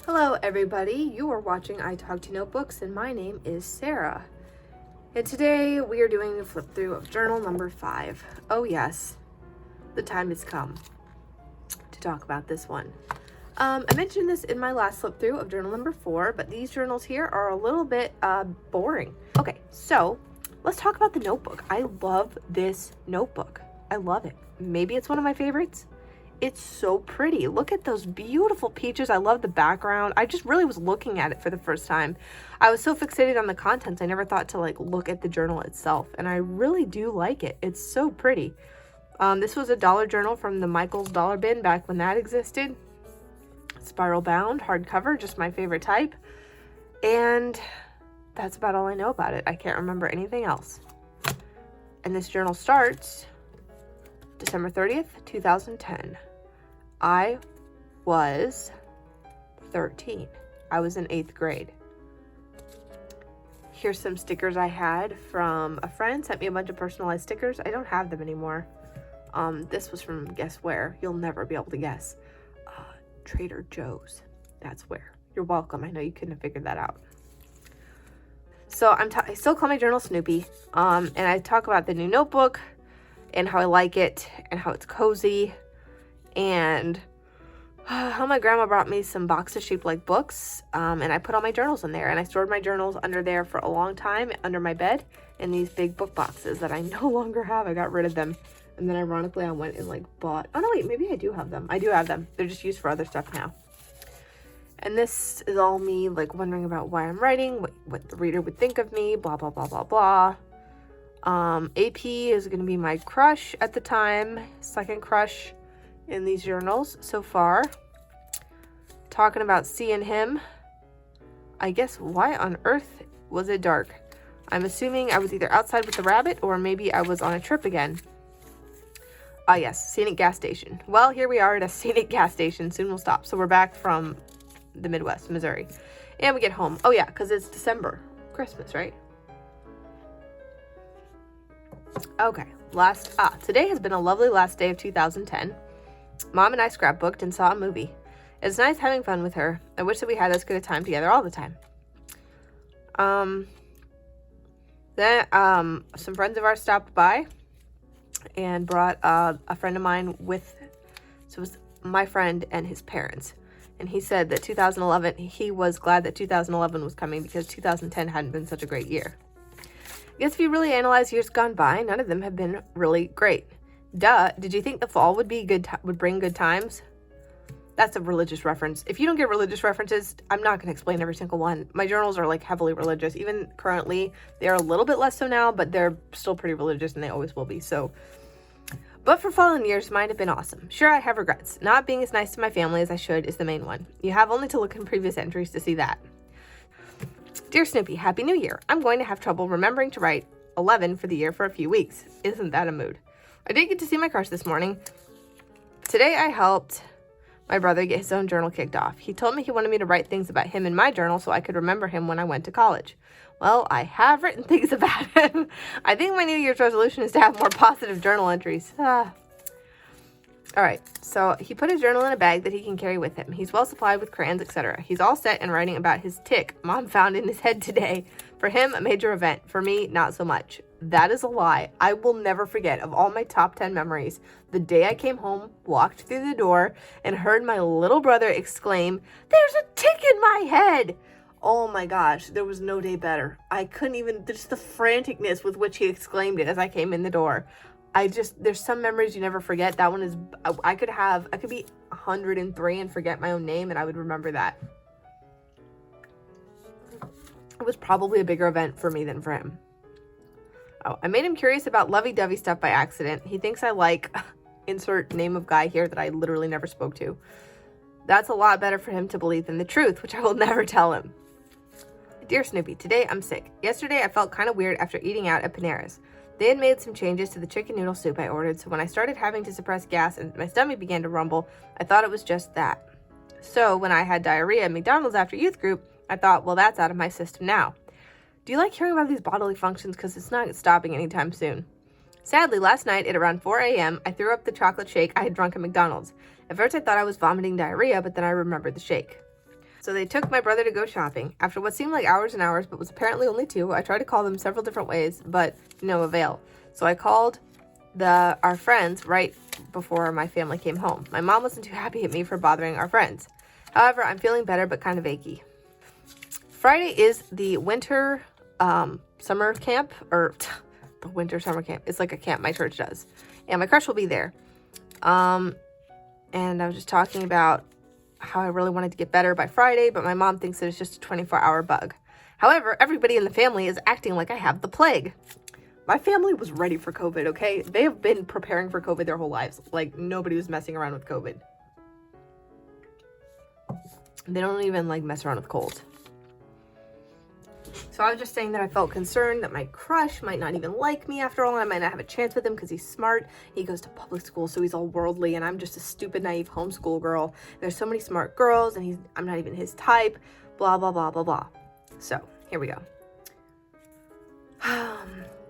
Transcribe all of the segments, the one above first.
Hello everybody, you are watching I Talk to Notebooks and my name is Sarah. And today we are doing a flip through of journal number 5. Oh yes, the time has come to talk about this one. I mentioned this in my last flip through of journal number 4, but these journals here are a little bit boring. Okay, so let's talk about the notebook. I love this notebook. I love it. Maybe it's one of my favorites. It's so pretty. Look at those beautiful peaches. I love the background. I just really was looking at it for the first time. I was so fixated on the contents. I never thought to look at the journal itself. And I really do like it. It's so pretty. This was a dollar journal from the Michael's Dollar Bin back when that existed. Spiral bound, hardcover, just my favorite type. And that's about all I know about it. I can't remember anything else. And this journal starts December 30th, 2010. I was 13. I was in 8th grade. Here's some stickers I had from a friend. Sent me a bunch of personalized stickers. I don't have them anymore. This was from guess where? You'll never be able to guess. Trader Joe's. That's where. You're welcome. I know you couldn't have figured that out. So I still call my journal Snoopy. And I talk about the new notebook and how I like it and how it's cozy. And how my grandma brought me some boxes shaped like books, and I put all my journals in there, and I stored my journals under there for a long time under my bed in these big book boxes that I no longer have. I got rid of them, and then ironically I went and bought, oh no wait, maybe I do have them. I do have them. They're just used for other stuff now. And this is all me wondering about why I'm writing, what the reader would think of me, blah blah blah blah blah. AP is going to be my crush at the time, second crush in these journals so far. Talking about seeing him. I guess why on earth was it dark? I'm assuming I was either outside with the rabbit or maybe I was on a trip again. Ah yes, scenic gas station. Well, here we are at a scenic gas station. Soon we'll stop. So we're back from the Midwest, Missouri. And we get home. Oh yeah, because it's December. Christmas, right? Okay, today has been a lovely last day of 2010. Mom and I scrapbooked and saw a movie. It's nice having fun with her. I wish that we had as good a time together all the time. Then some friends of ours stopped by and brought a friend of mine with. So it was my friend and his parents. And he said that he was glad that 2011 was coming because 2010 hadn't been such a great year. I guess if you really analyze years gone by, none of them have been really great. Duh, did you think the fall would bring good times? That's a religious reference. If you don't get religious references, I'm not going to explain every single one. My journals are heavily religious. Even currently, they are a little bit less so now, but they're still pretty religious and they always will be. So, but for fallen years, mine have been awesome. Sure, I have regrets. Not being as nice to my family as I should is the main one. You have only to look in previous entries to see that. Dear Snoopy, Happy New Year. I'm going to have trouble remembering to write 11 for the year for a few weeks. Isn't that a mood? I did get to see my crush this morning. Today I helped my brother get his own journal kicked off. He told me he wanted me to write things about him in my journal so I could remember him when I went to college. Well, I have written things about him. I think my New Year's resolution is to have more positive journal entries. All right, so he put his journal in a bag that he can carry with him. He's well supplied with crayons, etc. He's all set and writing about his tick Mom found in his head today. For him, a major event. For me, not so much. That is a lie. I will never forget, of all my top 10 memories, the day I came home, walked through the door, and heard my little brother exclaim, "There's a tick in my head!" Oh my gosh, there was no day better. I couldn't even, just the franticness with which he exclaimed it as I came in the door. There's some memories you never forget. That one is, I could be 103 and forget my own name and I would remember that. It was probably a bigger event for me than for him. Oh, I made him curious about lovey-dovey stuff by accident. He thinks I like, insert name of guy here that I literally never spoke to. That's a lot better for him to believe than the truth, which I will never tell him. Dear Snoopy, today I'm sick. Yesterday I felt kind of weird after eating out at Panera's. They had made some changes to the chicken noodle soup I ordered, so when I started having to suppress gas and my stomach began to rumble, I thought it was just that. So when I had diarrhea at McDonald's after youth group, I thought, well, that's out of my system now. Do you like hearing about these bodily functions? Because it's not stopping anytime soon. Sadly, last night at around 4 a.m., I threw up the chocolate shake I had drunk at McDonald's. At first, I thought I was vomiting diarrhea, but then I remembered the shake. So they took my brother to go shopping. After what seemed like hours and hours, but was apparently only 2, I tried to call them several different ways, but no avail. So I called our friends right before my family came home. My mom wasn't too happy at me for bothering our friends. However, I'm feeling better, but kind of achy. Friday is the winter summer camp, or the winter summer camp. It's like a camp my church does. And my crush will be there. And I was just talking about how I really wanted to get better by Friday, but my mom thinks that it's just a 24-hour bug. However, everybody in the family is acting like I have the plague. My family was ready for COVID, okay? They have been preparing for COVID their whole lives. Like, nobody was messing around with COVID. They don't even, like, mess around with cold. So I was just saying that I felt concerned that my crush might not even like me after all. I might not have a chance with him because he's smart. He goes to public school, so he's all worldly, and I'm just a stupid, naive homeschool girl. There's so many smart girls, and I'm not even his type. Blah, blah, blah, blah, blah. So, here we go.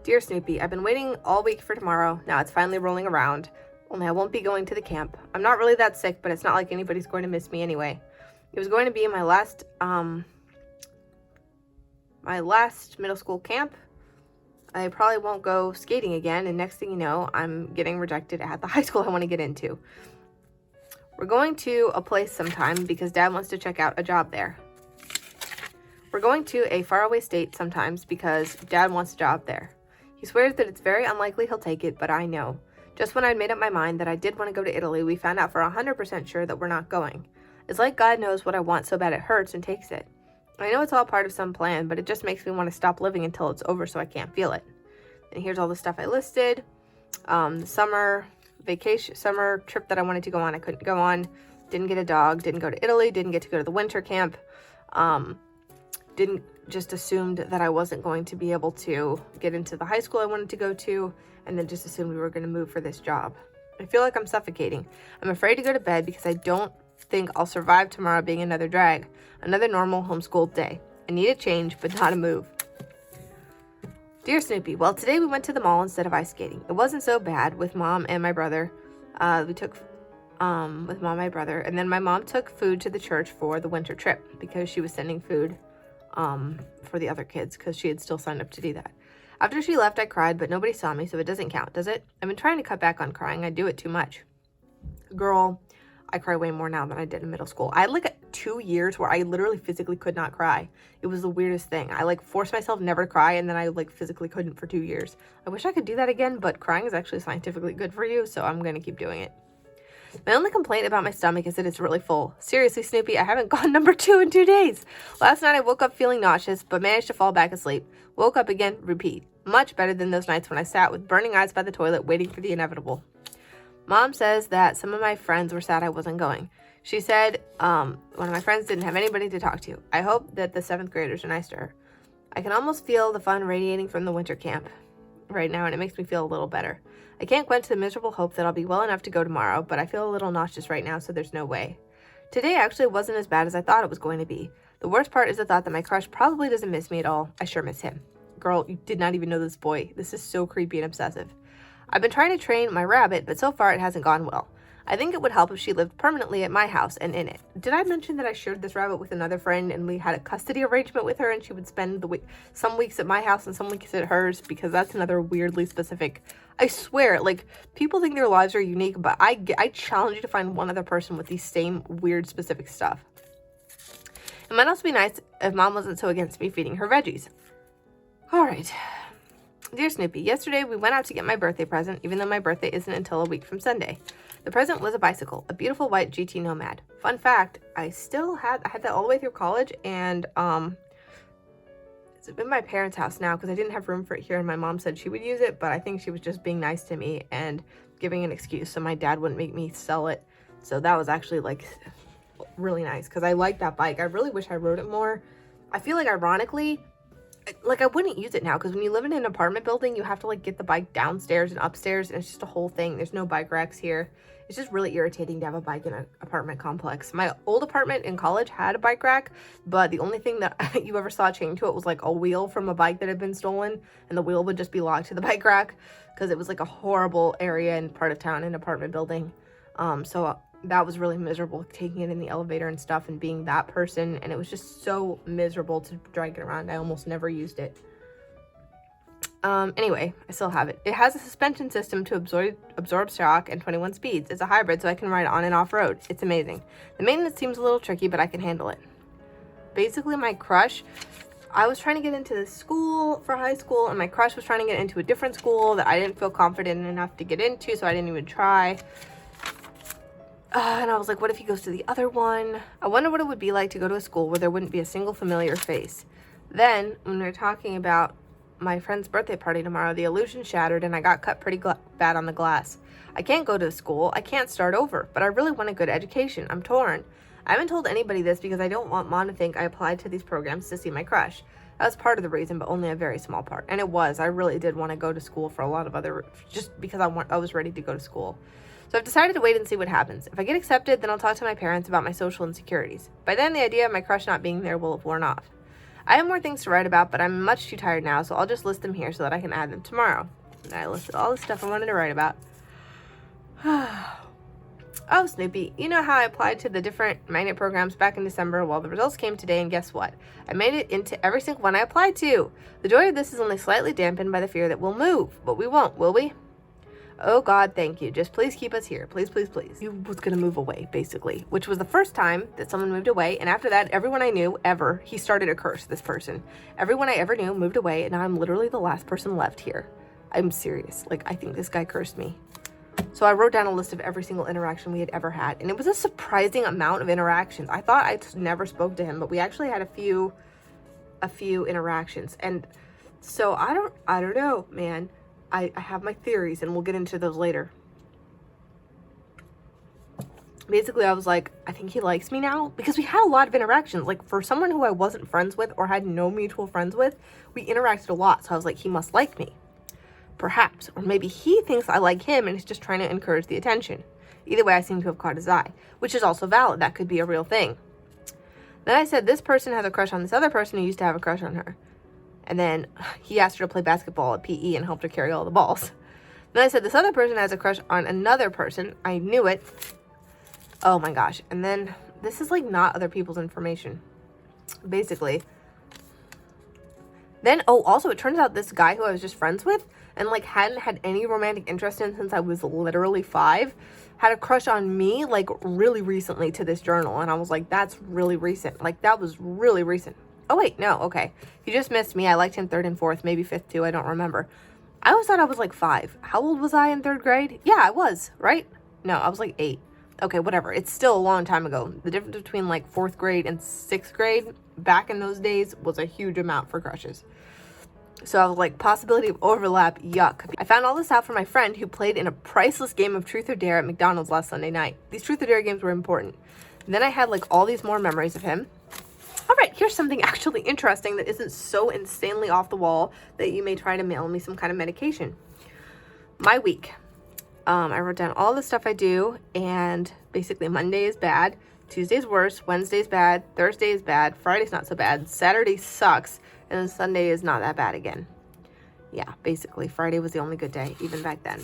Dear Snoopy, I've been waiting all week for tomorrow. Now it's finally rolling around. Only I won't be going to the camp. I'm not really that sick, but it's not like anybody's going to miss me anyway. It was going to be my last middle school camp. I probably won't go skating again, and next thing you know, I'm getting rejected at the high school I want to get into. We're going to a place sometime because Dad wants to check out a job there. We're going to a faraway state sometimes because Dad wants a job there. He swears that it's very unlikely he'll take it, but I know. Just when I'd made up my mind that I did want to go to Italy, we found out for 100% sure that we're not going. It's like God knows what I want so bad it hurts and takes it. I know it's all part of some plan, but it just makes me want to stop living until it's over so I can't feel it. And here's all the stuff I listed. The summer trip that I wanted to go on, I couldn't go on. Didn't get a dog, didn't go to Italy, didn't get to go to the winter camp. Just assumed that I wasn't going to be able to get into the high school I wanted to go to, and then just assumed we were going to move for this job. I feel like I'm suffocating. I'm afraid to go to bed because I don't think I'll survive tomorrow being another drag. Another normal homeschooled day. I need a change, but not a move. Dear Snoopy, well, today we went to the mall instead of ice skating. It wasn't so bad with Mom and my brother. With Mom and my brother, and then my mom took food to the church for the winter trip because she was sending food for the other kids because she had still signed up to do that. After she left, I cried, but nobody saw me, so it doesn't count, does it? I've been trying to cut back on crying. I do it too much. Girl, I cry way more now than I did in middle school. I had like 2 years where I literally physically could not cry. It was the weirdest thing. I like forced myself never to cry, and then I like physically couldn't for 2 years. I wish I could do that again, but crying is actually scientifically good for you, so I'm gonna keep doing it. My only complaint about my stomach is that it's really full. Seriously, Snoopy, I haven't gone number 2 in 2 days. Last night I woke up feeling nauseous, but managed to fall back asleep. Woke up again, repeat. Much better than those nights when I sat with burning eyes by the toilet waiting for the inevitable. Mom says that some of my friends were sad I wasn't going. She said one of my friends didn't have anybody to talk to. I hope that the 7th graders are nice to her. I can almost feel the fun radiating from the winter camp right now, and it makes me feel a little better. I can't quench the miserable hope that I'll be well enough to go tomorrow, but I feel a little nauseous right now, so there's no way. Today actually wasn't as bad as I thought it was going to be. The worst part is the thought that my crush probably doesn't miss me at all. I sure miss him. Girl, you did not even know this boy. This is so creepy and obsessive. I've been trying to train my rabbit, but so far it hasn't gone well. I think it would help if she lived permanently at my house and in it. Did I mention that I shared this rabbit with another friend and we had a custody arrangement with her and she would spend some weeks at my house and some weeks at hers? Because that's another weirdly specific. I swear, like, people think their lives are unique, but I challenge you to find one other person with these same weird specific stuff. It might also be nice if Mom wasn't so against me feeding her veggies. All right. Dear Snoopy, yesterday we went out to get my birthday present, even though my birthday isn't until a week from Sunday. The present was a bicycle, a beautiful white GT Nomad. Fun fact, I had that all the way through college, and it's in my parents' house now because I didn't have room for it here, and my mom said she would use it, but I think she was just being nice to me and giving an excuse so my dad wouldn't make me sell it. So that was actually like really nice because I like that bike. I really wish I rode it more. I feel like ironically, like I wouldn't use it now because when you live in an apartment building, you have to like get the bike downstairs and upstairs, and it's just a whole thing. There's no bike racks here. It's just really irritating to have a bike in an apartment complex. My old apartment in college had a bike rack, but the only thing that you ever saw chained to it was like a wheel from a bike that had been stolen, and the wheel would just be locked to the bike rack because it was like a horrible area and part of town in an apartment building. So that was really miserable, taking it in the elevator and stuff and being that person. And it was just so miserable to drag it around. I almost never used it. Anyway, I still have it. It has a suspension system to absorb shock and 21 speeds. It's a hybrid, so I can ride on and off road. It's amazing. The maintenance seems a little tricky, but I can handle it. Basically, my crush, I was trying to get into this school for high school, and my crush was trying to get into a different school that I didn't feel confident enough to get into, so I didn't even try. And I was like, what if he goes to the other one? I wonder what it would be like to go to a school where there wouldn't be a single familiar face. Then, when we were talking about my friend's birthday party tomorrow, the illusion shattered and I got cut pretty bad on the glass. I can't go to school. I can't start over, but I really want a good education. I'm torn. I haven't told anybody this because I don't want Mom to think I applied to these programs to see my crush. That was part of the reason, but only a very small part. And it was. I really did want to go to school for a lot of other, just because I was ready to go to school. So I've decided to wait and see what happens. If I get accepted, then I'll talk to my parents about my social insecurities. By then, the idea of my crush not being there will have worn off. I have more things to write about, but I'm much too tired now, so I'll just list them here so that I can add them tomorrow. And I listed all the stuff I wanted to write about. Oh, Snoopy, you know how I applied to the different magnet programs back in December? Well, the results came today, and guess what? I made it into every single one I applied to. The joy of this is only slightly dampened by the fear that we'll move, but we won't, will we? Oh, God, thank you. Just please keep us here. Please, please, please. He was going to move away, basically, which was the first time that someone moved away. And after that, everyone I knew ever, he started a curse, this person. Everyone I ever knew moved away, and now I'm literally the last person left here. I'm serious. Like, I think this guy cursed me. So I wrote down a list of every single interaction we had ever had. And it was a surprising amount of interactions. I thought I never spoke to him, but we actually had a few interactions. And so I don't know, man. I have my theories, and we'll get into those later. Basically, I was like, I think he likes me now, because we had a lot of interactions. Like, for someone who I wasn't friends with or had no mutual friends with, we interacted a lot. So I was like, he must like me. Perhaps. Or maybe he thinks I like him and is just trying to encourage the attention. Either way, I seem to have caught his eye, which is also valid. That could be a real thing. Then I said, this person has a crush on this other person who used to have a crush on her. And then he asked her to play basketball at PE and helped her carry all the balls. Then I said, this other person has a crush on another person. I knew it. Oh my gosh. And then this is like not other people's information. Basically. Then, oh, also it turns out this guy who I was just friends with and like hadn't had any romantic interest in since I was literally 5 had a crush on me like really recently to this journal. And I was like, that's really recent. Like that was really recent. Oh, wait, no, okay. He just missed me. I liked him 3rd and 4th, maybe 5th too. I don't remember. I always thought I was like 5. How old was I in 3rd grade? Yeah, I was, right? No, I was like 8. Okay, whatever. It's still a long time ago. The difference between like 4th grade and 6th grade back in those days was a huge amount for crushes. So I was like, possibility of overlap, yuck. I found all this out from my friend who played in a priceless game of Truth or Dare at McDonald's last Sunday night. These Truth or Dare games were important. And then I had like all these more memories of him. All right, here's something actually interesting that isn't so insanely off the wall that you may try to mail me some kind of medication. My week. I wrote down all the stuff I do, and basically Monday is bad, Tuesday's worse, Wednesday's bad, Thursday is bad, Friday's not so bad, Saturday sucks, and then Sunday is not that bad again. Yeah, basically Friday was the only good day, even back then.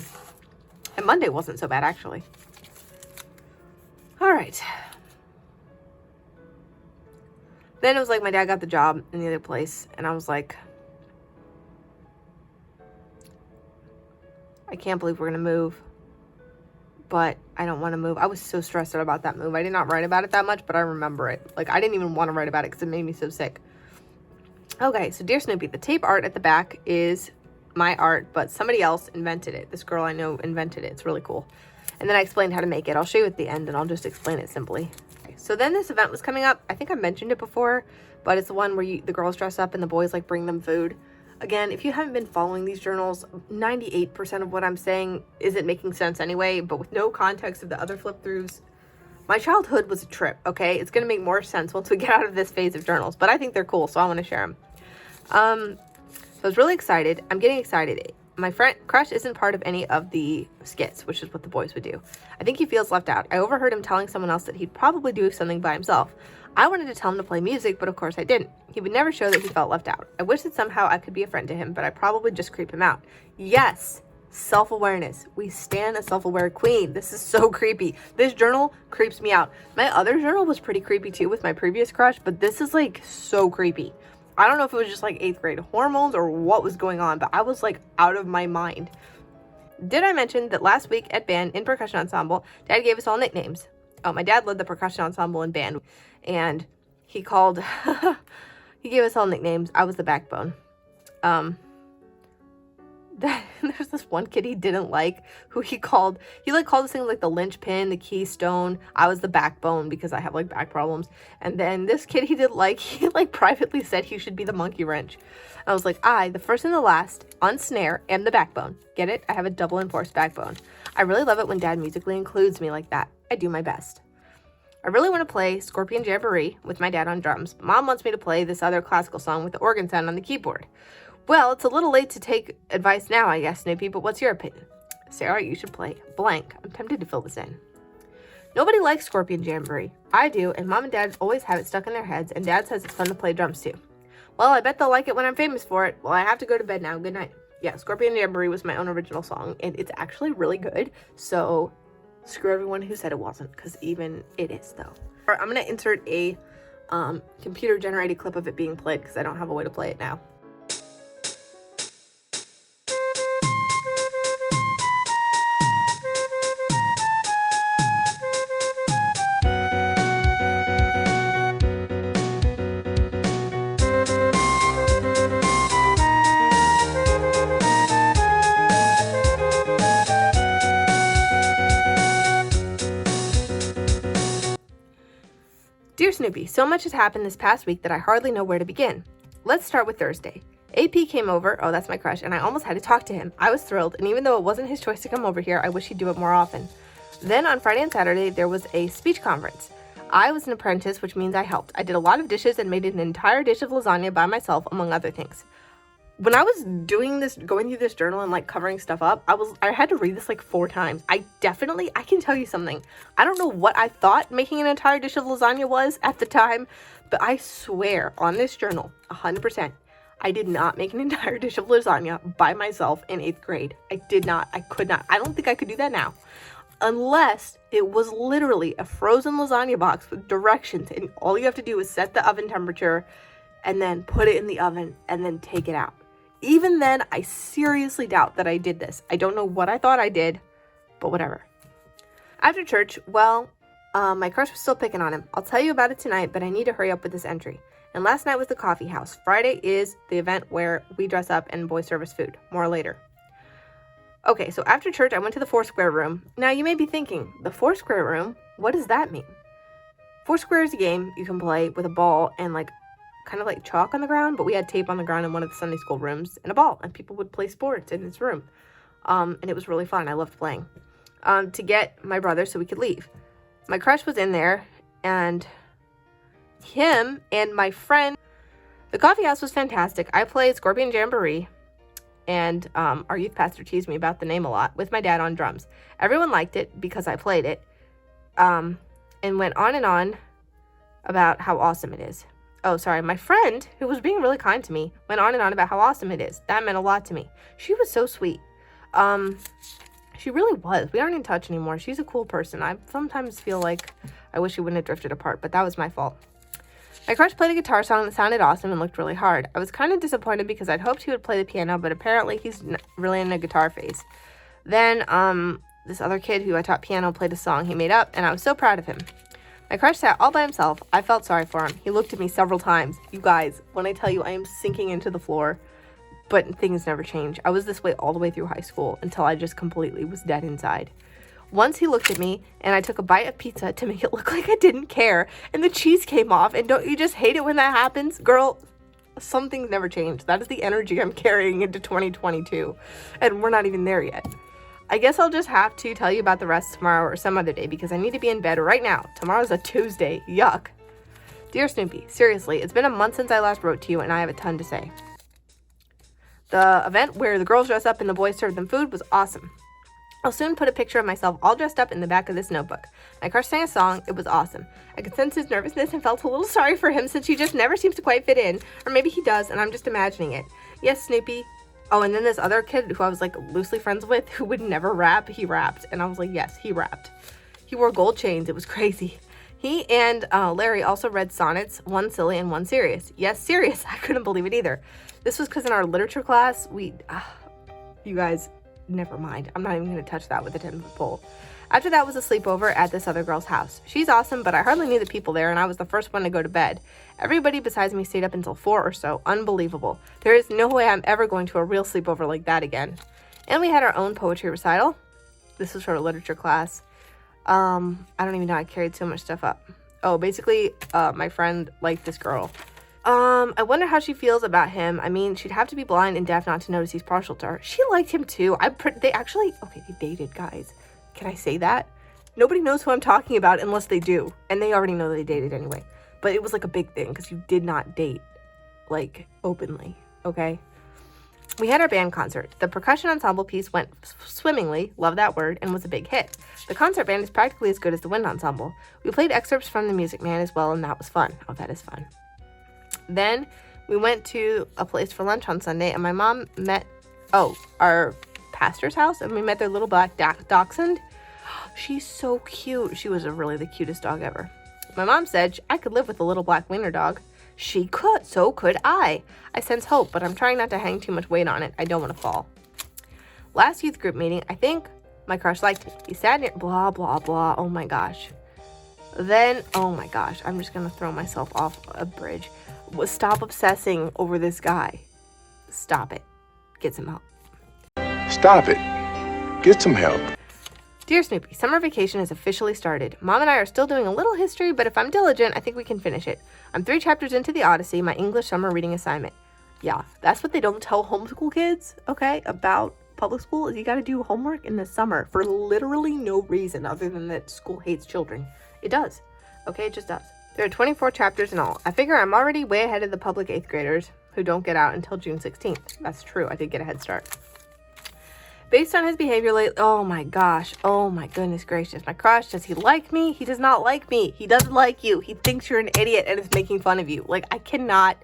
And Monday wasn't so bad, actually. All right. Then it was like my dad got the job in the other place, and I was like, I can't believe we're going to move, but I don't want to move. I was so stressed out about that move. I did not write about it that much, but I remember it. Like, I didn't even want to write about it because it made me so sick. Okay, so Dear Snoopy, the tape art at the back is my art, but somebody else invented it. This girl I know invented it. It's really cool. And then I explained how to make it. I'll show you at the end, and I'll just explain it simply. So then this event was coming up. I think I mentioned it before, but it's the one where the girls dress up and the boys like bring them food. Again, if you haven't been following these journals, 98% of what I'm saying isn't making sense anyway, but with no context of the other flip throughs, my childhood was a trip, okay? It's going to make more sense once we get out of this phase of journals, but I think they're cool, so I want to share them. So I was really excited. I'm getting excited. My friend crush isn't part of any of the skits, which is what the boys would do. I think he feels left out. I overheard him telling someone else that he'd probably do something by himself. I wanted to tell him to play music, but of course I didn't. He would never show that he felt left out. I wish that somehow I could be a friend to him, but I probably just creep him out. Yes, Self-awareness. We stand a self-aware queen. This is so creepy. This journal creeps me out. My other journal was pretty creepy too with my previous crush, but this is like so creepy. I don't know if it was just like 8th grade hormones or what was going on, but I was like out of my mind. Did I mention that last week at band in percussion ensemble, Dad gave us all nicknames? Oh, my dad led the percussion ensemble in band, and he called, he gave us all nicknames. I was the backbone. There's this one kid he didn't like who he called us things like the linchpin, the keystone. I was the backbone because I have like back problems. And then this kid he didn't like, he like privately said he should be the monkey wrench. I was like, I, the first and the last, on snare, am the backbone. Get it? I have a double enforced backbone. I really love it when Dad musically includes me like that. I do my best. I really want to play Scorpion Jamboree with my dad on drums, but Mom wants me to play this other classical song with the organ sound on the keyboard. Well, it's a little late to take advice now, I guess, Snoopy, but what's your opinion? Sarah, you should play blank. I'm tempted to fill this in. Nobody likes Scorpion Jamboree. I do, and Mom and Dad always have it stuck in their heads, and Dad says it's fun to play drums too. Well, I bet they'll like it when I'm famous for it. Well, I have to go to bed now. Good night. Yeah, Scorpion Jamboree was my own original song, and it's actually really good, so screw everyone who said it wasn't, because even it is, though. I'm going to insert a computer-generated clip of it being played, because I don't have a way to play it now. Dear Snoopy, so much has happened this past week that I hardly know where to begin. Let's start with Thursday. AP came over, oh that's my crush, and I almost had to talk to him. I was thrilled, and even though it wasn't his choice to come over here, I wish he'd do it more often. Then on Friday and Saturday, there was a speech conference. I was an apprentice, which means I helped. I did a lot of dishes and made an entire dish of lasagna by myself, among other things. When I was doing this, going through this journal and like covering stuff up, I had to read this like 4 times. I can tell you something. I don't know what I thought making an entire dish of lasagna was at the time, but I swear on this journal, 100%, I did not make an entire dish of lasagna by myself in 8th grade. I did not. I could not. I don't think I could do that now. Unless it was literally a frozen lasagna box with directions, and all you have to do is set the oven temperature and then put it in the oven and then take it out. Even then, I seriously doubt that I did this. I don't know what I thought I did, but whatever. After church, well, my crush was still picking on him. I'll tell you about it tonight, but I need to hurry up with this entry. And last night was the coffee house. Friday is the event where we dress up and boys serve us food. More later. Okay, so after church, I went to the Foursquare room. Now, you may be thinking, the Foursquare room? What does that mean? Foursquare is a game you can play with a ball and like kind of like chalk on the ground, but we had tape on the ground in one of the Sunday school rooms and a ball, and people would play sports in this room. And it was really fun. I loved playing. To get my brother so we could leave. My crush was in there, and him and my friend. The coffee house was fantastic. I played Scorpion Jamboree, and our youth pastor teased me about the name a lot, with my dad on drums. Everyone liked it because I played it, and went on and on about how awesome it is. Oh, sorry, my friend, who was being really kind to me, went on and on about how awesome it is. That meant a lot to me. She was so sweet. She really was. We aren't in touch anymore. She's a cool person. I sometimes feel like I wish we wouldn't have drifted apart, but that was my fault. My crush played a guitar song that sounded awesome and looked really hard. I was kind of disappointed because I'd hoped he would play the piano, but apparently he's really in a guitar phase. Then, this other kid who I taught piano played a song he made up, and I was so proud of him. My crush sat all by himself. I felt sorry for him. He looked at me several times. You guys, when I tell you I am sinking into the floor, but things never change. I was this way all the way through high school until I just completely was dead inside. Once he looked at me, and I took a bite of pizza to make it look like I didn't care, and the cheese came off, and don't you just hate it when that happens? Girl, some things never change. That is the energy I'm carrying into 2022, and we're not even there yet. I guess I'll just have to tell you about the rest tomorrow or some other day because I need to be in bed right now. Tomorrow's a Tuesday. Yuck. Dear Snoopy, seriously, it's been a month since I last wrote to you and I have a ton to say. The event where the girls dress up and the boys serve them food was awesome. I'll soon put a picture of myself all dressed up in the back of this notebook. My crush sang a song. It was awesome. I could sense his nervousness and felt a little sorry for him since he just never seems to quite fit in. Or maybe he does and I'm just imagining it. Yes, Snoopy, Oh, and then this other kid who I was like loosely friends with who would never rap, he rapped. And I was like, yes, he rapped. He wore gold chains. It was crazy. He and Larry also read sonnets, one silly and one serious. Yes, serious. I couldn't believe it either. This was because in our literature class, you guys, never mind. I'm not even going to touch that with a 10-foot pole. After that was a sleepover at this other girl's house. She's awesome, but I hardly knew the people there, and I was the first one to go to bed. Everybody besides me stayed up until 4 or so. Unbelievable. There is no way I'm ever going to a real sleepover like that again. And we had our own poetry recital. This was for a literature class. I don't even know I carried so much stuff up. Oh, basically, my friend liked this girl. I wonder how she feels about him. I mean, she'd have to be blind and deaf not to notice he's partial to her. She liked him too. They dated, guys. Can I say that? Nobody knows who I'm talking about unless they do. And they already know they dated anyway. But it was like a big thing because you did not date, like, openly, okay? We had our band concert. The percussion ensemble piece went swimmingly, love that word, and was a big hit. The concert band is practically as good as the wind ensemble. We played excerpts from The Music Man as well, and that was fun. Oh, that is fun. Then we went to a place for lunch on Sunday, and my mom met, our pastor's house, and we met their little black dachshund. She's so cute. She was really the cutest dog ever. My mom said I could live with a little black wiener dog. She could. So could I. I sense hope, but I'm trying not to hang too much weight on it. I don't want to fall. Last youth group meeting, I think my crush liked me. He sat near, blah, blah, blah. Oh my gosh. Then, oh my gosh, I'm just going to throw myself off a bridge. Stop obsessing over this guy. Stop it. Get some help. Stop it. Get some help. Dear Snoopy, summer vacation has officially started. Mom and I are still doing a little history, but if I'm diligent, I think we can finish it. I'm 3 chapters into the Odyssey, my English summer reading assignment. Yeah, that's what they don't tell homeschool kids, okay, about public school, is you gotta do homework in the summer for literally no reason other than that school hates children. It does, okay, it just does. There are 24 chapters in all. I figure I'm already way ahead of the public 8th graders who don't get out until June 16th. That's true, I did get a head start. Based on his behavior lately, oh my gosh, oh my goodness gracious, my crush, does he like me? He does not like me. He doesn't like you. He thinks you're an idiot and is making fun of you. Like, I cannot,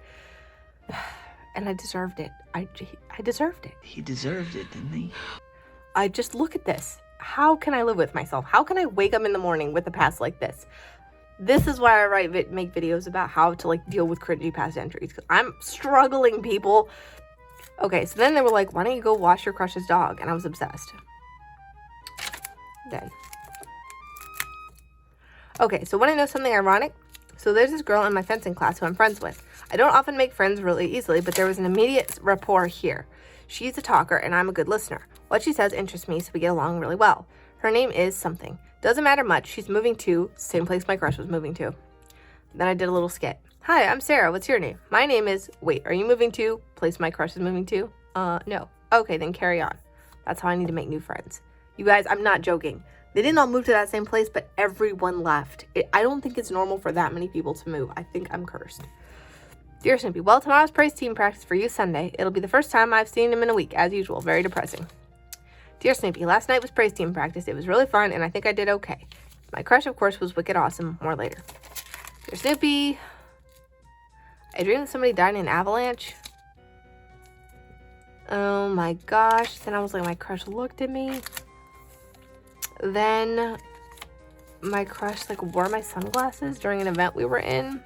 and I deserved it. I deserved it. He deserved it, didn't he? I just look at this. How can I live with myself? How can I wake up in the morning with a past like this? This is why I make videos about how to like deal with cringy past entries. Because I'm struggling, people. Okay, so then they were like, why don't you go wash your crush's dog? And I was obsessed. Then. Okay, so want to know something ironic? So there's this girl in my fencing class who I'm friends with. I don't often make friends really easily, but there was an immediate rapport here. She's a talker, and I'm a good listener. What she says interests me, so we get along really well. Her name is something. Doesn't matter much. She's moving to same place my crush was moving to. Then I did a little skit. Hi, I'm Sarah. What's your name? My name is... Wait, are you moving to place my crush is moving to? No. Okay, then carry on. That's how I need to make new friends. You guys, I'm not joking. They didn't all move to that same place, but everyone left. I don't think it's normal for that many people to move. I think I'm cursed. Dear Snoopy, well, tomorrow's praise team practice for you Sunday. It'll be the first time I've seen him in a week, as usual. Very depressing. Dear Snoopy, last night was praise team practice. It was really fun, and I think I did okay. My crush, of course, was wicked awesome. More later. Dear Snoopy... I dreamed that somebody died in an avalanche. Oh my gosh. Then I was like, my crush looked at me. Then my crush like wore my sunglasses during an event we were in.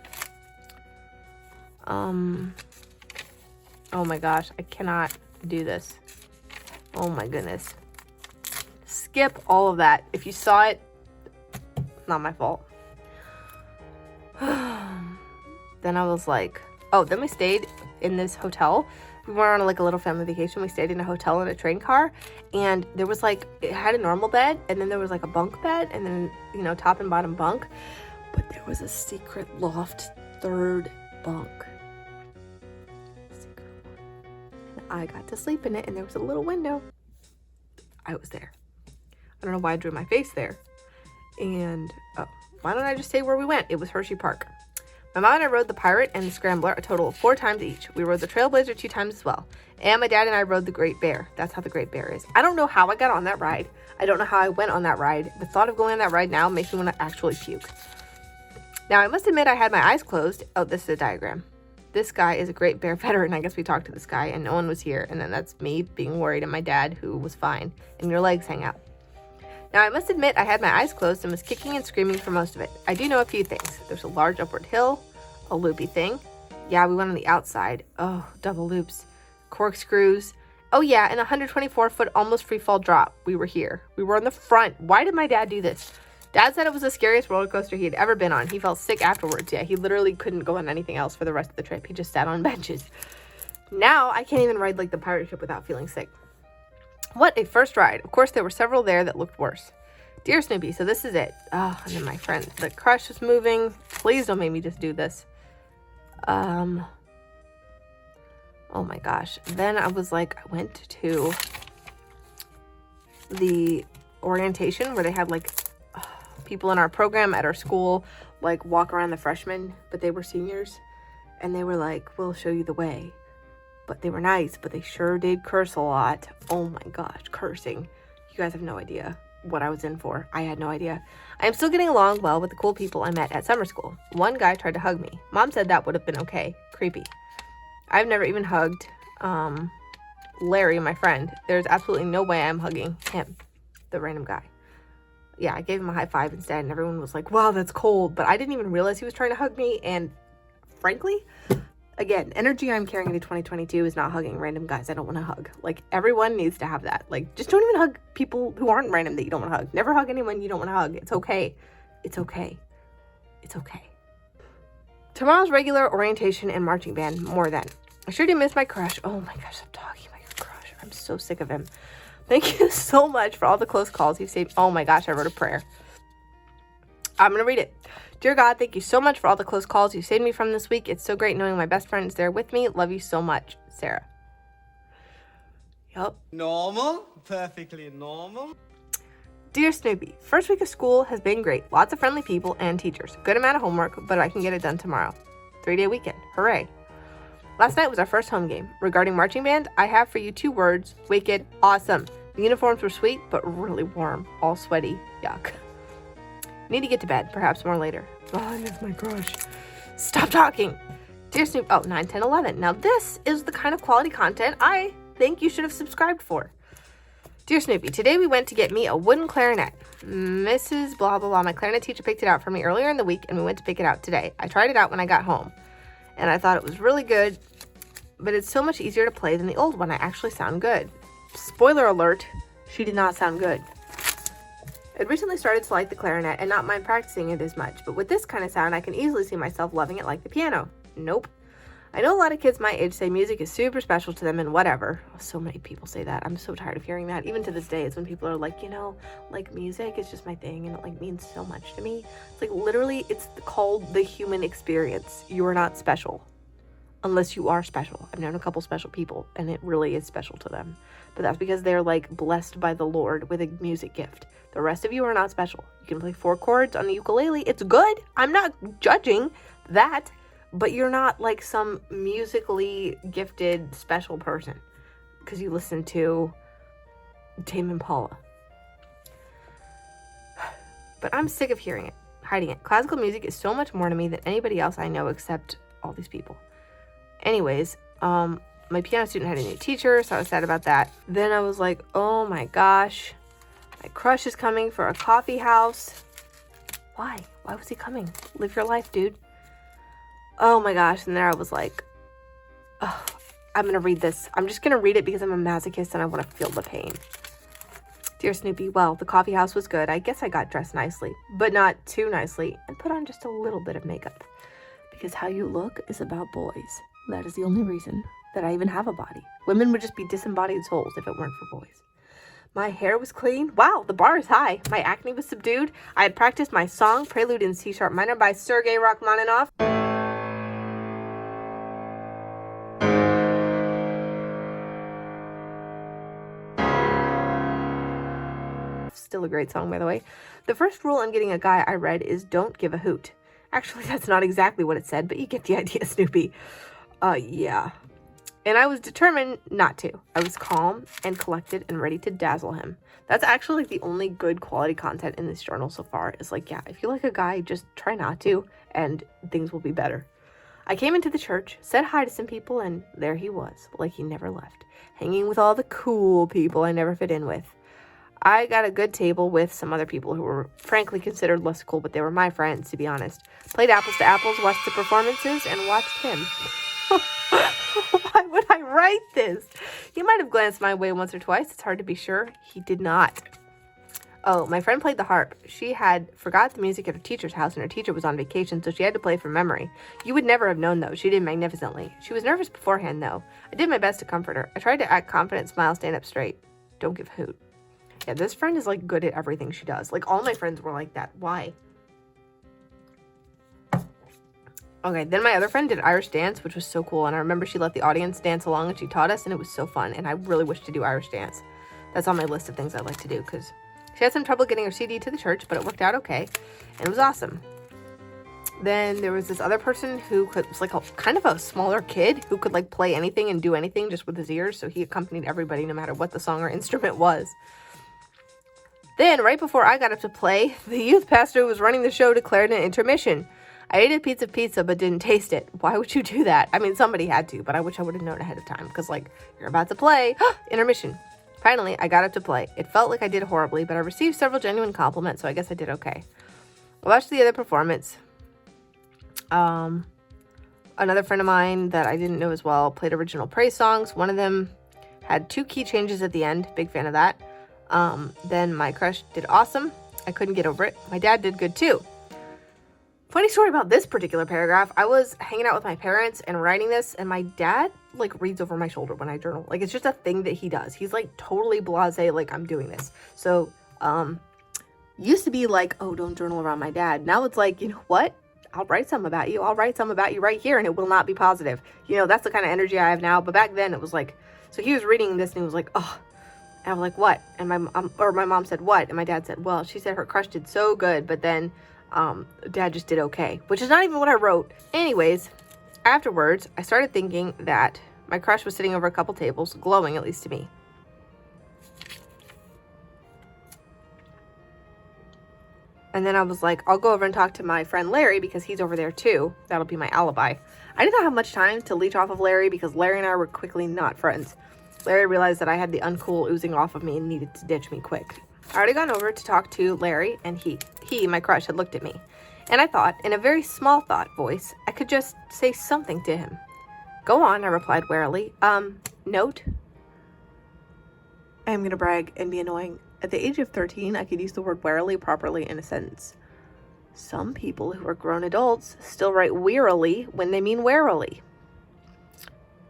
Oh my gosh. I cannot do this. Oh my goodness. Skip all of that. If you saw it, not my fault. Then I was like, then we stayed in this hotel. We went on like a little family vacation. We stayed in a hotel in a train car, and there was like, it had a normal bed, and then there was like a bunk bed, and then, you know, top and bottom bunk, but there was a secret loft 3rd bunk. And I got to sleep in it, and there was a little window. I was there. I don't know why I drew my face there. And, why don't I just say where we went? It was Hershey Park. My mom and I rode the Pirate and the Scrambler a total of 4 times each. We rode the Trailblazer 2 times as well. And my dad and I rode the Great Bear. That's how the Great Bear is. I don't know how I got on that ride. I don't know how I went on that ride. The thought of going on that ride now makes me want to actually puke. Now, I must admit I had my eyes closed. Oh, this is a diagram. this guy is a great bear veteran. I guess we talked to this guy and no one was here. And then that's me being worried and my dad, who was fine, and your legs hang out. Now, I must admit I had my eyes closed and was kicking and screaming for most of it. I do know a few things. There's a large upward hill, a loopy thing. Yeah, we went on the outside. Oh, double loops, corkscrews. Oh yeah, and a 124-foot almost free fall drop. We were here. We were on the front. Why did my dad do this? Dad said it was the scariest roller coaster he had ever been on. He felt sick afterwards. Yeah, he literally couldn't go on anything else for the rest of the trip. He just sat on benches. Now, I can't even ride like the pirate ship without feeling sick. What a first ride. Of course, there were several there that looked worse. Dear Snoopy, so this is it. Oh, and then my friend, the crush was moving. Please don't make me just do this. Oh my gosh. Then I was like, I went to the orientation where they had like people in our program at our school like walk around the freshmen, but they were seniors, and they were like, we'll show you the way. But they were nice, but they sure did curse a lot. Oh my gosh, cursing. You guys have no idea what I was in for. I had no idea. I am still getting along well with the cool people I met at summer school. One guy tried to hug me. Mom said that would have been okay. Creepy. I've never even hugged Larry, my friend. There's absolutely no way I'm hugging him, the random guy. Yeah, I gave him a high five instead, and everyone was like, wow, that's cold. But I didn't even realize he was trying to hug me, and frankly, again, energy I'm carrying into 2022 is not hugging random guys I don't want to hug. Like, everyone needs to have that. Like, just don't even hug people who aren't random that you don't want to hug. Never hug anyone you don't want to hug. It's okay. It's okay. It's okay. Tomorrow's regular orientation and marching band, more than. I sure do miss my crush. Oh my gosh, stop talking about your crush. I'm so sick of him. Thank you so much for all the close calls you've saved. Oh my gosh, I wrote a prayer. I'm going to read it. Dear God, thank you so much for all the close calls you saved me from this week. It's so great knowing my best friend is there with me. Love you so much, Sarah. Yup. Normal. Perfectly normal. Dear Snoopy, first week of school has been great. Lots of friendly people and teachers. Good amount of homework, but I can get it done tomorrow. 3-day weekend. Hooray. Last night was our first home game. Regarding marching band, I have for you 2 words. Wicked. Awesome. The uniforms were sweet, but really warm. All sweaty. Yuck. Need to get to bed. Perhaps more later. Oh, I miss my crush. Stop talking. Dear Snoop. Oh, 9, 10, 11. Now this is the kind of quality content I think you should have subscribed for. Dear Snoopy, today we went to get me a wooden clarinet. Mrs. Blah, blah, blah, my clarinet teacher picked it out for me earlier in the week, and we went to pick it out today. I tried it out when I got home, and I thought it was really good, but it's so much easier to play than the old one. I actually sound good. Spoiler alert, she did not sound good. I'd recently started to like the clarinet and not mind practicing it as much, but with this kind of sound, I can easily see myself loving it like the piano. Nope. I know a lot of kids my age say music is super special to them and whatever. So many people say that. I'm so tired of hearing that. Even to this day, it's when people are like, you know, like music is just my thing and it like means so much to me. It's like literally it's called the human experience. You are not special unless you are special. I've known a couple special people and it really is special to them. But that's because they're like blessed by the Lord with a music gift. The rest of you are not special. You can play 4 chords on the ukulele. It's good. I'm not judging that. But you're not like some musically gifted special person because you listen to Tame Impala. But I'm sick of hearing it, hiding it. Classical music is so much more to me than anybody else I know except all these people. Anyways, my piano student had a new teacher, so I was sad about that. Then I was like, oh my gosh, my crush is coming for a coffee house. Why? Why was he coming? Live your life, dude. Oh my gosh, and there I was like, oh, I'm going to read this. I'm just going to read it because I'm a masochist and I want to feel the pain. Dear Snoopy, well, the coffee house was good. I guess I got dressed nicely, but not too nicely, and put on just a little bit of makeup. Because how you look is about boys. That is the only reason that I even have a body. Women would just be disembodied souls if it weren't for boys. My hair was clean. Wow, the bar is high. My acne was subdued. I had practiced my song, Prelude in C-sharp minor by Sergei Rachmaninoff. Still a great song, by the way. The first rule on getting a guy I read is don't give a hoot. Actually, that's not exactly what it said, but you get the idea, Snoopy. Yeah. And I was determined not to. I was calm and collected and ready to dazzle him. That's actually like the only good quality content in this journal so far. Is like, yeah, if you like a guy, just try not to, and things will be better. I came into the church, said hi to some people, and there he was, like he never left, hanging with all the cool people I never fit in with. I got a good table with some other people who were frankly considered less cool, but they were my friends, to be honest. Played apples to apples, watched the performances, and watched him. Why would I write this? He might have glanced my way once or twice. It's hard to be sure. He did not. Oh, my friend played the harp. She had forgot the music at her teacher's house, and her teacher was on vacation, so she had to play from memory. You would never have known, though. She did magnificently. She was nervous beforehand, though. I did my best to comfort her. I tried to act confident, smile, stand up straight. Don't give a hoot. Yeah, this friend is, like, good at everything she does. Like, all my friends were like that. Why? Okay, then my other friend did Irish dance, which was so cool, and I remember she let the audience dance along, and she taught us, and it was so fun, and I really wish to do Irish dance. That's on my list of things I'd like to do, because she had some trouble getting her CD to the church, but it worked out okay, and it was awesome. Then there was this other person who was like kind of a smaller kid who could like play anything and do anything just with his ears, so he accompanied everybody no matter what the song or instrument was. Then, right before I got up to play, the youth pastor who was running the show declared an intermission. I ate a piece of pizza but didn't taste it. Why would you do that? I mean, somebody had to, but I wish I would have known ahead of time, because like, you're about to play, intermission. Finally, I got up to play. It felt like I did horribly, but I received several genuine compliments, so I guess I did okay. I watched the other performance. Another friend of mine that I didn't know as well played original praise songs. One of them had 2 key changes at the end. Big fan of that. Then my crush did awesome. I couldn't get over it. My dad did good too. Funny story about this particular paragraph. I was hanging out with my parents and writing this, and my dad like reads over my shoulder when I journal. Like, it's just a thing that he does. He's like totally blasé, like I'm doing this. So, used to be like, oh, don't journal around my dad. Now it's like, you know what? I'll write something about you. I'll write something about you right here, and it will not be positive. You know, that's the kind of energy I have now. But back then it was like, so he was reading this and he was like, oh, and I'm like, what? And my mom said, what? And my dad said, well, she said her crush did so good, but then dad just did okay, which is not even what I wrote. Anyways, afterwards, I started thinking that my crush was sitting over a couple tables, glowing, at least to me. And then I was like, I'll go over and talk to my friend Larry because he's over there too. That'll be my alibi. I did not have much time to leech off of Larry because Larry and I were quickly not friends. Larry realized that I had the uncool oozing off of me and needed to ditch me quick. I already gone over to talk to Larry, and he, my crush, had looked at me. And I thought, in a very small thought voice, I could just say something to him. Go on, I replied warily. Note? I am going to brag and be annoying. At the age of 13, I could use the word warily properly in a sentence. Some people who are grown adults still write wearily when they mean warily.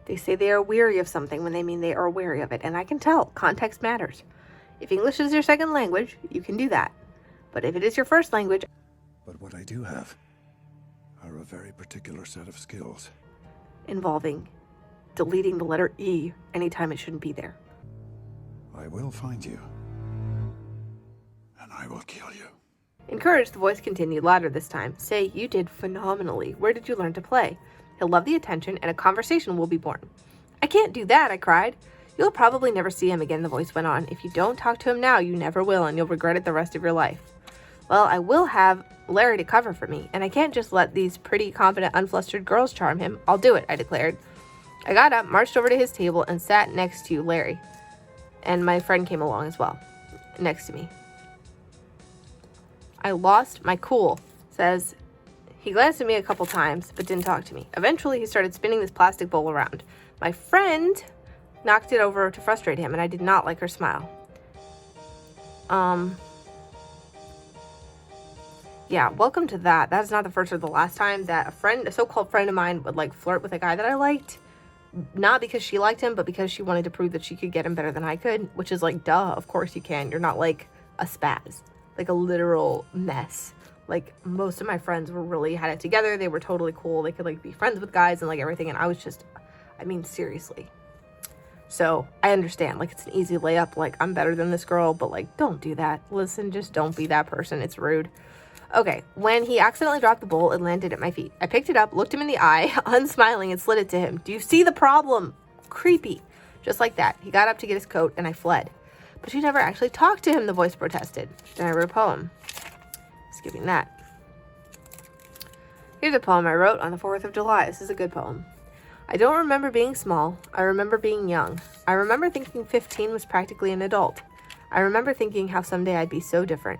They say they are weary of something when they mean they are wary of it, and I can tell. Context matters. If English is your second language, you can do that. But if it is your first language... But what I do have are a very particular set of skills. Involving deleting the letter E anytime it shouldn't be there. I will find you. And I will kill you. Encouraged, the voice continued louder this time. Say, you did phenomenally. Where did you learn to play? He'll love the attention, and a conversation will be born. I can't do that, I cried. You'll probably never see him again, the voice went on. If you don't talk to him now, you never will, and you'll regret it the rest of your life. Well, I will have Larry to cover for me, and I can't just let these pretty, confident, unflustered girls charm him. I'll do it, I declared. I got up, marched over to his table, and sat next to Larry. And my friend came along as well, next to me. I lost my cool, says... He glanced at me a couple times, but didn't talk to me. Eventually, he started spinning this plastic bowl around. My friend knocked it over to frustrate him, and I did not like her smile. Yeah, welcome to that. That is not the first or the last time that a so-called friend of mine would, like, flirt with a guy that I liked. Not because she liked him, but because she wanted to prove that she could get him better than I could, which is like, duh, of course you can. You're not, like, a spaz. Like, a literal mess. Like, most of my friends were really had it together. They were totally cool. They could, like, be friends with guys and, like, everything. And I was just, I mean, seriously. So, I understand. Like, it's an easy layup. Like, I'm better than this girl. But, like, don't do that. Listen, just don't be that person. It's rude. Okay, when he accidentally dropped the bowl, it landed at my feet. I picked it up, looked him in the eye, unsmiling, and slid it to him. Do you see the problem? Creepy. Just like that. He got up to get his coat, and I fled. But you never actually talked to him, the voice protested. Then I wrote a poem. Skipping that. Here's a poem I wrote on the 4th of July. This is a good poem. I don't remember being small. I remember being young. I remember thinking 15 was practically an adult. I remember thinking how someday I'd be so different.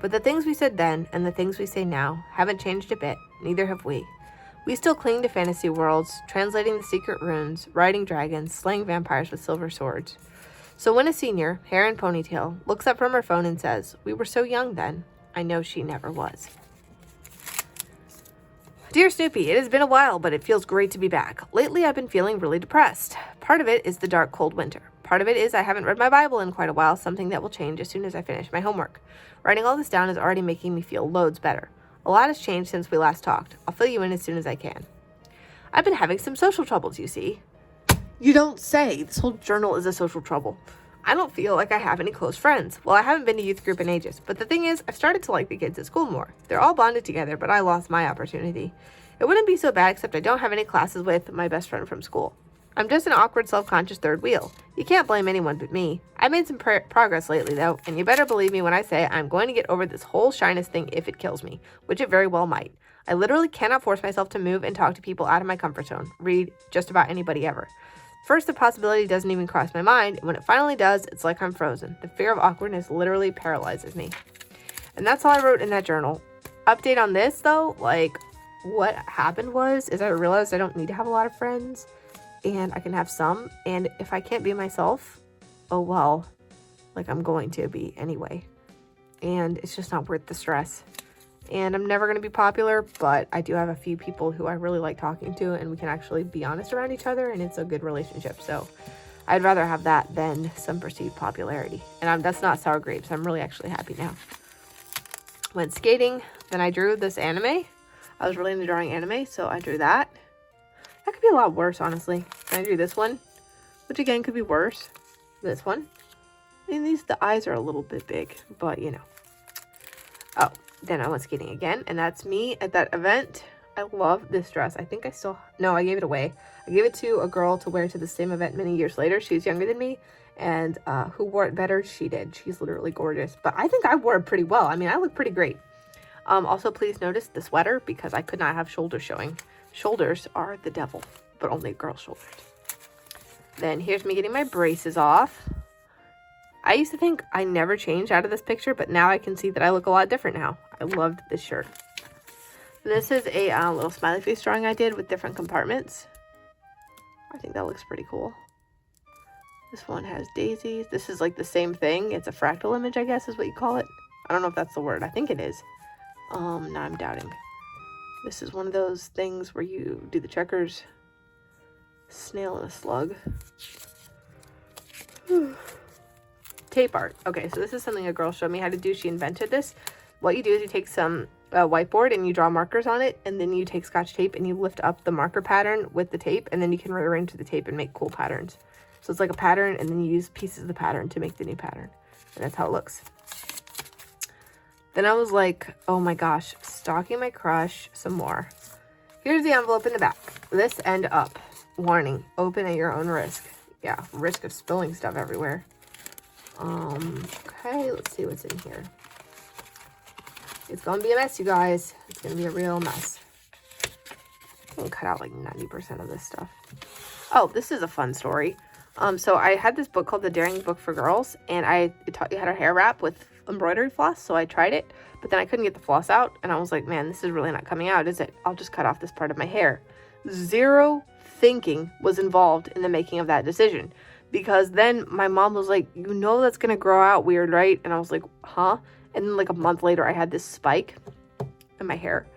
But the things we said then and the things we say now haven't changed a bit. Neither have we. We still cling to fantasy worlds, translating the secret runes, riding dragons, slaying vampires with silver swords. So when a senior, hair in ponytail, looks up from her phone and says, "We were so young then," I know she never was. Dear Snoopy, it has been a while, but it feels great to be back. Lately, I've been feeling really depressed. Part of it is the dark, cold winter. Part of it is I haven't read my Bible in quite a while, something that will change as soon as I finish my homework. Writing all this down is already making me feel loads better. A lot has changed since we last talked. I'll fill you in as soon as I can. I've been having some social troubles, you see. You don't say. This whole journal is a social trouble. I don't feel like I have any close friends. Well, I haven't been to youth group in ages, but the thing is, I've started to like the kids at school more. They're all bonded together, but I lost my opportunity. It wouldn't be so bad except I don't have any classes with my best friend from school. I'm just an awkward, self-conscious third wheel. You can't blame anyone but me. I made some progress lately, though, and you better believe me when I say I'm going to get over this whole shyness thing if it kills me, which it very well might. I literally cannot force myself to move and talk to people out of my comfort zone. Read just about anybody ever. First, the possibility doesn't even cross my mind, and when it finally does, it's like I'm frozen. The fear of awkwardness literally paralyzes me. And that's all I wrote in that journal. Update on this, though, what happened is I realized I don't need to have a lot of friends, and I can have some, and if I can't be myself, oh well, I'm going to be anyway. And it's just not worth the stress. And I'm never going to be popular, but I do have a few people who I really like talking to, and we can actually be honest around each other, and it's a good relationship. So I'd rather have that than some perceived popularity. And that's not sour grapes. I'm really actually happy now. Went skating, then I drew this anime. I was really into drawing anime, so I drew that. That could be a lot worse, honestly. And I drew this one, which again could be worse. This one. I mean, the eyes are a little bit big, but you know. Oh. Then I went skating again, and that's me at that event. I love this dress. I think I gave it away. I gave it to a girl to wear to the same event many years later. She's younger than me, and who wore it better? She did. She's literally gorgeous, but I think I wore it pretty well. I mean, I look pretty great. Also, please notice the sweater, because I could not have shoulders showing. Shoulders are the devil, but only girl shoulders. Then here's me getting my braces off. I used to think I never changed out of this picture, but now I can see that I look a lot different now. I loved this shirt. This is a little smiley face drawing I did with different compartments. I think that looks pretty cool. This one has daisies. This is the same thing. It's a fractal image, I guess is what you call it. I don't know if that's the word. I think it is. Now I'm doubting. This is one of those things where you do the checkers. Snail and a slug. Tape art. Okay, so this is something a girl showed me how to do. She invented this. What you do is you take some whiteboard and you draw markers on it, and then you take Scotch tape and you lift up the marker pattern with the tape, and then you can rearrange the tape and make cool patterns. So it's like a pattern, and then you use pieces of the pattern to make the new pattern. And that's how it looks. Then I was like, oh my gosh, stalking my crush some more. Here's the envelope in the back. This end up. Warning, open at your own risk. Yeah, risk of spilling stuff everywhere. Okay, let's see what's in here. It's gonna be a mess, you guys. It's gonna be a real mess. I'm gonna cut out 90% of this stuff. Oh, this is a fun story. So I had this book called The Daring Book for Girls, and it taught you how to hair wrap with embroidery floss, so I tried it, but then I couldn't get the floss out, and I was like, man, this is really not coming out, is it? I'll just cut off this part of my hair. Zero thinking was involved in the making of that decision. Because then my mom was like, you know that's going to grow out weird, right? And I was like, huh? And then a month later, I had this spike in my hair.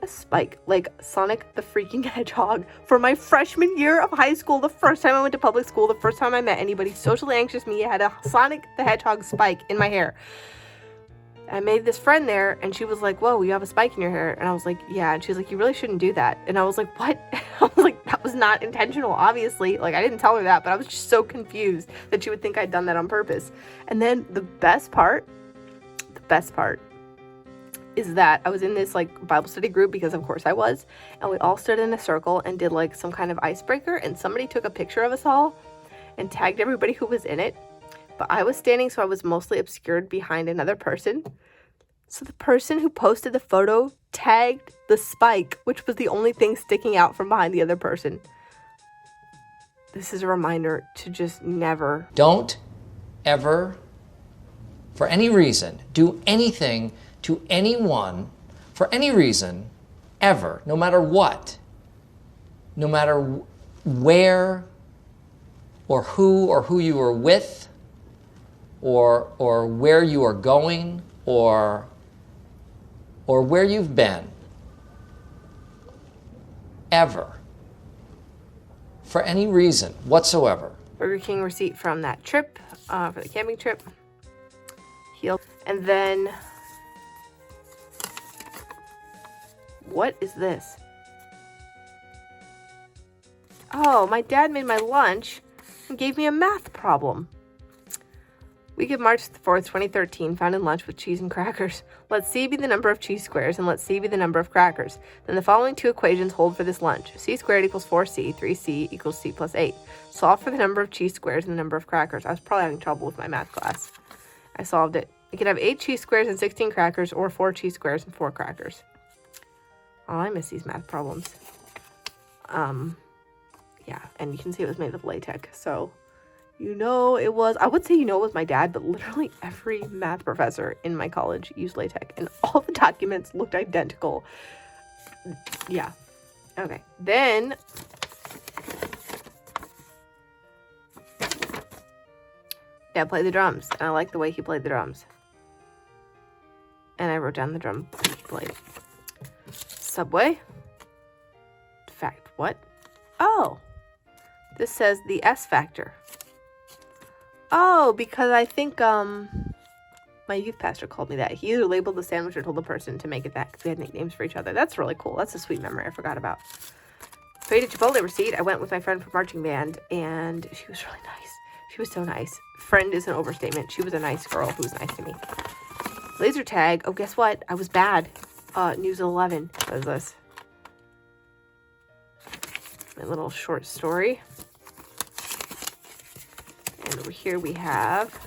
A spike. Sonic the freaking Hedgehog. For my freshman year of high school, the first time I went to public school, the first time I met anybody socially anxious me, I had a Sonic the Hedgehog spike in my hair. I made this friend there, and she was like, whoa, you have a spike in your hair. And I was like, yeah. And she's like, you really shouldn't do that. And I was like, what? I was like, that was not intentional, obviously. I didn't tell her that, but I was just so confused that she would think I'd done that on purpose. And then the best part is that I was in this Bible study group, because of course I was, and we all stood in a circle and did some kind of icebreaker, and somebody took a picture of us all and tagged everybody who was in it. But I was standing, so I was mostly obscured behind another person. So the person who posted the photo tagged the spike, which was the only thing sticking out from behind the other person. This is a reminder to just never. Don't ever, for any reason, do anything to anyone, for any reason, ever, no matter what, no matter where or who you are with, or where you are going, or where you've been, ever, for any reason whatsoever. Burger King receipt from that trip, for the camping trip. Healed. And then, what is this? Oh, my dad made my lunch and gave me a math problem. Week of March 4th, 2013, found in lunch with cheese and crackers. Let C be the number of cheese squares and let C be the number of crackers. Then the following two equations hold for this lunch. C squared equals 4C, 3C equals C plus 8. Solve for the number of cheese squares and the number of crackers. I was probably having trouble with my math class. I solved it. You could have 8 cheese squares and 16 crackers, or 4 cheese squares and 4 crackers. Oh, I miss these math problems. Yeah, and you can see it was made of latex, so you know it was, I would say it was my dad, but literally every math professor in my college used latex, and all the documents looked identical. Yeah. Okay. Then, Dad played the drums, and I like the way he played the drums. And I wrote down the drum he played. Subway. Fact, what? Oh. This says the S Factor. Oh, because I think my youth pastor called me that. He either labeled the sandwich or told the person to make it that because they had nicknames for each other. That's really cool. That's a sweet memory I forgot about. Paid a Chipotle receipt. I went with my friend from marching band, and she was really nice. She was so nice. Friend is an overstatement. She was a nice girl who was nice to me. Laser tag. Oh, guess what? I was bad. News 11 says this. My little short story. And over here we have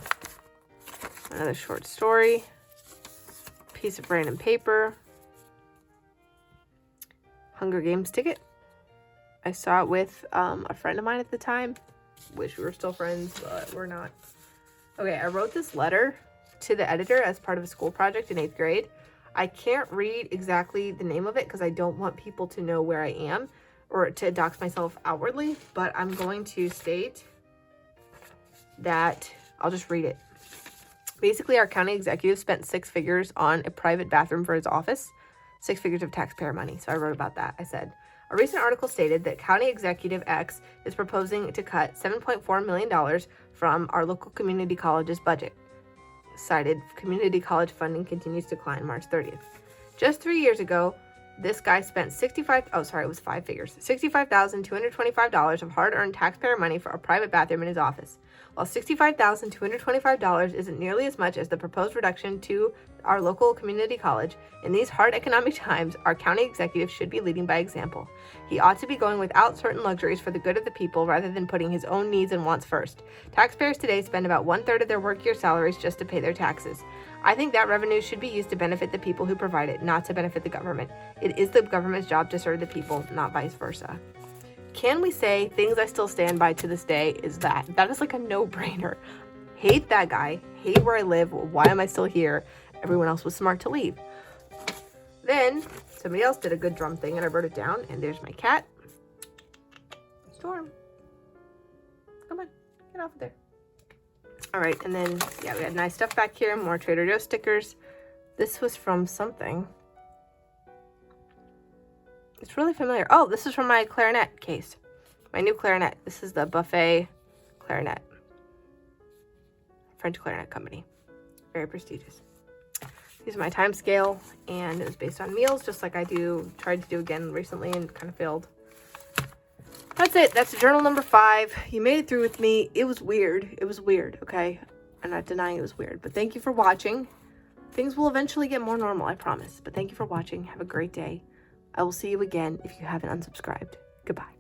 another short story, piece of random paper, Hunger Games ticket. I saw it with a friend of mine at the time. Wish we were still friends, but we're not. Okay, I wrote this letter to the editor as part of a school project in 8th grade. I can't read exactly the name of it because I don't want people to know where I am or to dox myself outwardly, but I'm going to state that I'll just read it. Basically, our county executive spent 6 figures on a private bathroom for his office, 6 figures of taxpayer money. So I wrote about that. I said, a recent article stated that County Executive X is proposing to cut $7.4 million from our local community college's budget. Cited, community college funding continues to decline March 30th. Just 3 years ago, this guy spent it was 5 figures, $65,225 of hard-earned taxpayer money for a private bathroom in his office. While $65,225 isn't nearly as much as the proposed reduction to our local community college, in these hard economic times, our county executive should be leading by example. He ought to be going without certain luxuries for the good of the people rather than putting his own needs and wants first. Taxpayers today spend about 1/3 of their work year salaries just to pay their taxes. I think that revenue should be used to benefit the people who provide it, not to benefit the government. It is the government's job to serve the people, not vice versa. Can we say things I still stand by to this day is that is like a no-brainer. Hate that guy, hate where I live, why am I still here? Everyone else was smart to leave. Then somebody else did a good drum thing and I wrote it down, and there's my cat. Storm. Come on, get off of there. All right, and then, yeah, we had nice stuff back here, more Trader Joe's stickers. This was from something. It's really familiar. Oh, this is from my clarinet case. My new clarinet. This is the Buffet clarinet. French clarinet company. Very prestigious. These are my time scale, and it was based on meals, just like I tried to do again recently and kind of failed. That's it. That's journal number 5. You made it through with me. It was weird. It was weird, okay? I'm not denying it was weird, but thank you for watching. Things will eventually get more normal, I promise. But thank you for watching. Have a great day. I will see you again if you haven't unsubscribed. Goodbye.